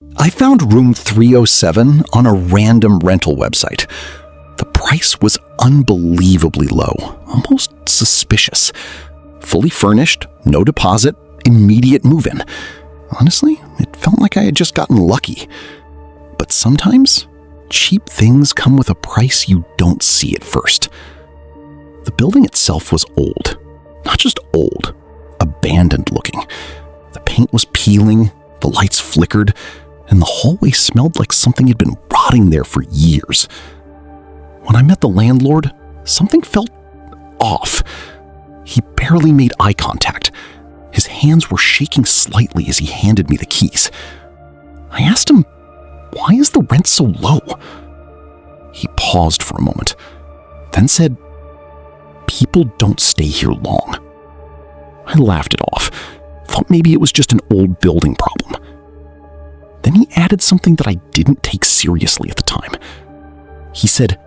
I found room 307 on a random rental website. The price was unbelievably low, almost suspicious. Fully furnished, no deposit, immediate move-in. Honestly, it felt like I had just gotten lucky. But sometimes, cheap things come with a price you don't see at first. The building itself was old. Not just old, abandoned looking. The paint was peeling, the lights flickered, and the hallway smelled like something had been rotting there for years. When I met the landlord, something felt off. He barely made eye contact. His hands were shaking slightly as he handed me the keys. I asked him, "Why is the rent so low?" He paused for a moment, then said, "People don't stay here long." I laughed it off, thought maybe it was just an old building problem. Then he added something that I didn't take seriously at the time. He said,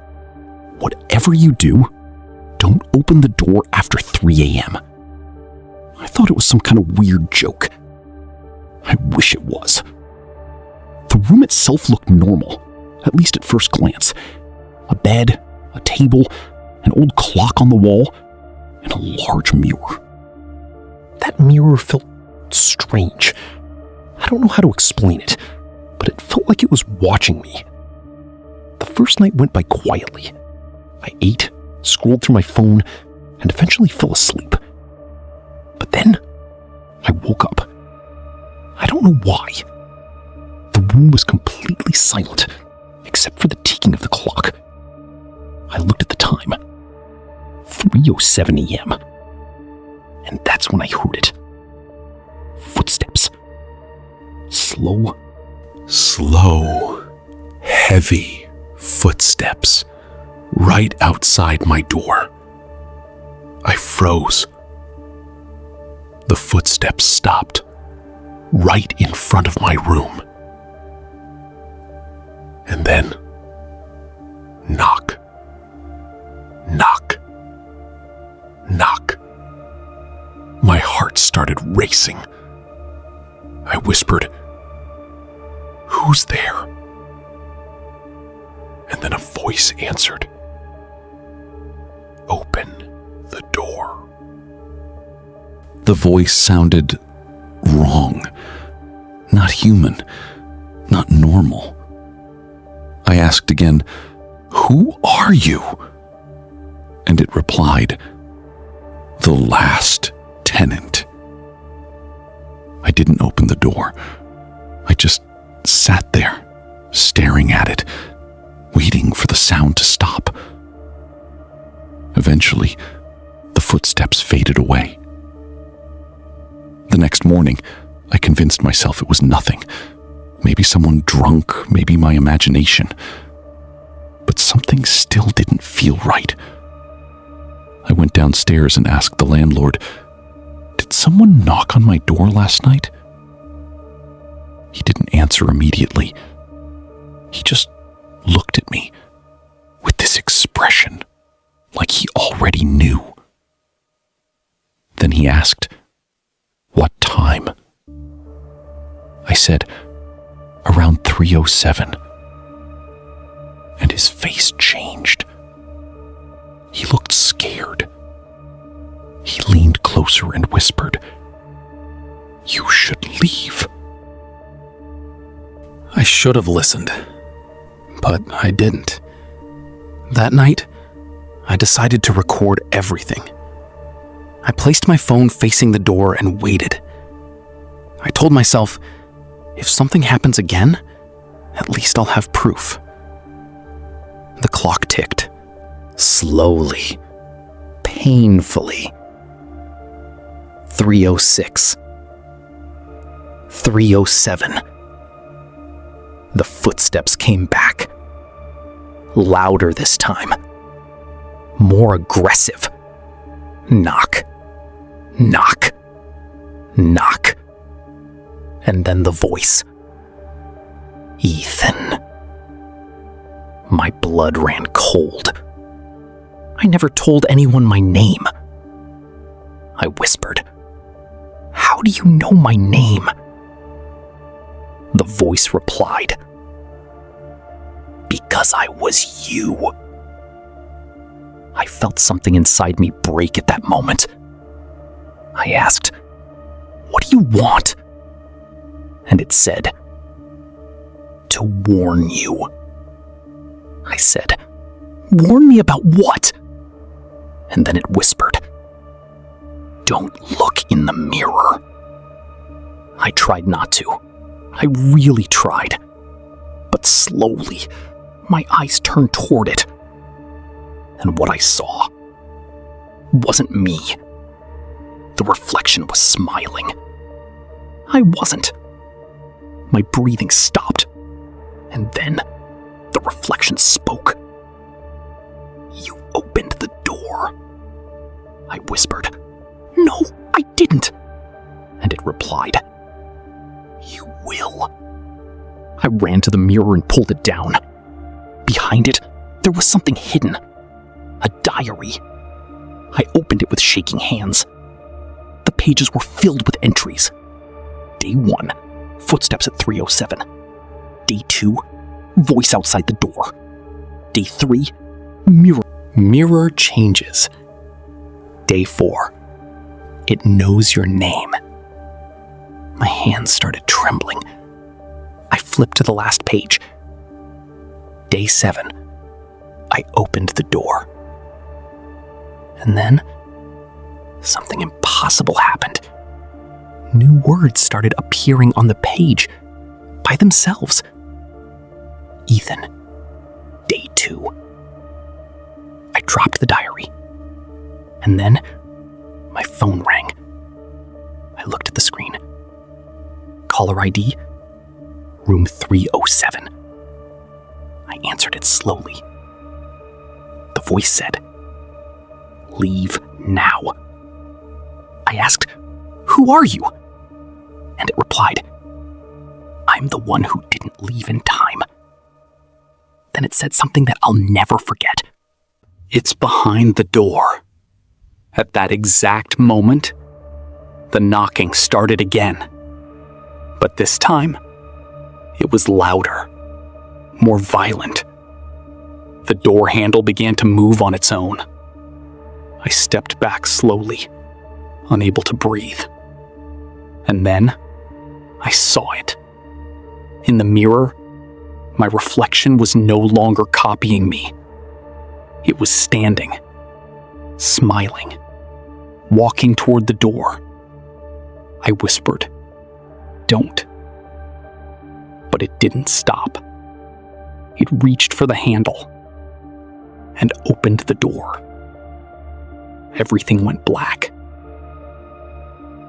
"Whatever you do, don't open the door after 3 a.m. I thought it was some kind of weird joke. I wish it was. The room itself looked normal, at least at first glance. A bed, a table, an old clock on the wall, and a large mirror. That mirror felt strange. I don't know how to explain it, but it felt like it was watching me. The first night went by quietly. I ate, scrolled through my phone, and eventually fell asleep. But then, I woke up. I don't know why. The room was completely silent, except for the ticking of the clock. I looked at the time. 3:07 a.m. And that's when I heard it. Footsteps. Slow, heavy footsteps right outside my door. I froze. The footsteps stopped right in front of my room. And then, knock, knock, knock. My heart started racing. I whispered, "Who's there?" And then a voice answered, "Open the door." The voice sounded wrong, not human, not normal. I asked again, "Who are you?" And it replied, "The last tenant." I didn't open the door. I just sat there, staring at it, waiting for the sound to stop. Eventually, the footsteps faded away. The next morning, I convinced myself it was nothing. Maybe someone drunk, maybe my imagination. But something still didn't feel right. I went downstairs and asked the landlord, "Did someone knock on my door last night?" He didn't answer immediately. He just looked at me with this expression, like he already knew. Then he asked, "What time?" I said, "Around 3:07. And his face changed. He looked scared. He leaned closer and whispered, "You should leave." I should have listened, but I didn't. That night, I decided to record everything. I placed my phone facing the door and waited. I told myself, if something happens again, at least I'll have proof. The clock ticked, slowly, painfully. 3:06. 3:07. The footsteps came back. Louder this time. More aggressive. Knock. Knock. Knock. And then the voice. "Ethan." My blood ran cold. I never told anyone my name. I whispered, "How do you know my name?" The voice replied. Because I was you. I felt something inside me break at that moment. I asked, "What do you want?" And it said, "To warn you." I said, "Warn me about what?" And then it whispered, "Don't look in the mirror." I tried not to. I really tried. But slowly, my eyes turned toward it. And what I saw wasn't me. The reflection was smiling. I wasn't. My breathing stopped. And then the reflection spoke. "You opened the door," I whispered. "No, I didn't." And it replied, "You will." I ran to the mirror and pulled it down. Behind it, there was something hidden. A diary. I opened it with shaking hands. The pages were filled with entries. Day 1, footsteps at 3:07. Day 2, voice outside the door. Day 3, mirror changes. Day 4, it knows your name. My hands started trembling. I flipped to the last page. Day 7, I opened the door. And then, something impossible happened. New words started appearing on the page by themselves. Ethan, Day 2. I dropped the diary. And then, my phone rang. I looked at the screen. Caller ID, room 307. I answered it slowly. The voice said, "Leave now." I asked, "Who are you?" And it replied, "I'm the one who didn't leave in time." Then it said something that I'll never forget. "It's behind the door." At that exact moment, the knocking started again. But this time, it was louder, more violent. The door handle began to move on its own. I stepped back slowly, unable to breathe. And then, I saw it. In the mirror, my reflection was no longer copying me. It was standing, smiling, walking toward the door. I whispered, "Don't." But it didn't stop. It reached for the handle and opened the door. Everything went black.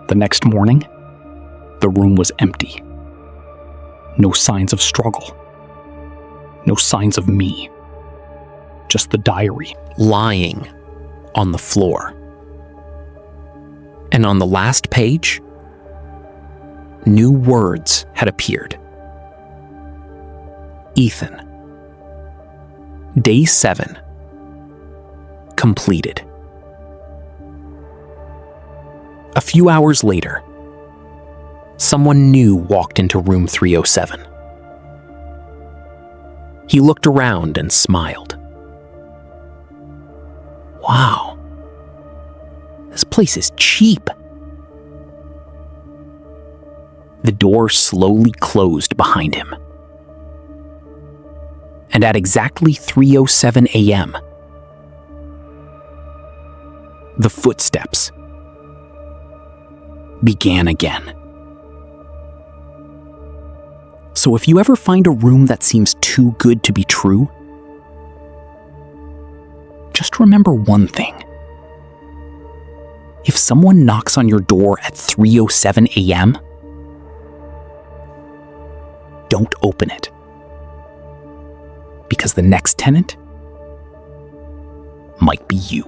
The next morning, the room was empty. No signs of struggle. No signs of me. Just the diary lying on the floor. And on the last page, new words had appeared. Ethan. Day 7. Completed. A few hours later, someone new walked into room 307. He looked around and smiled. "Wow, this place is cheap." The door slowly closed behind him. And at exactly 3:07 a.m., the footsteps began again. So if you ever find a room that seems too good to be true, just remember one thing. If someone knocks on your door at 3:07 a.m., don't open it. Because the next tenant might be you.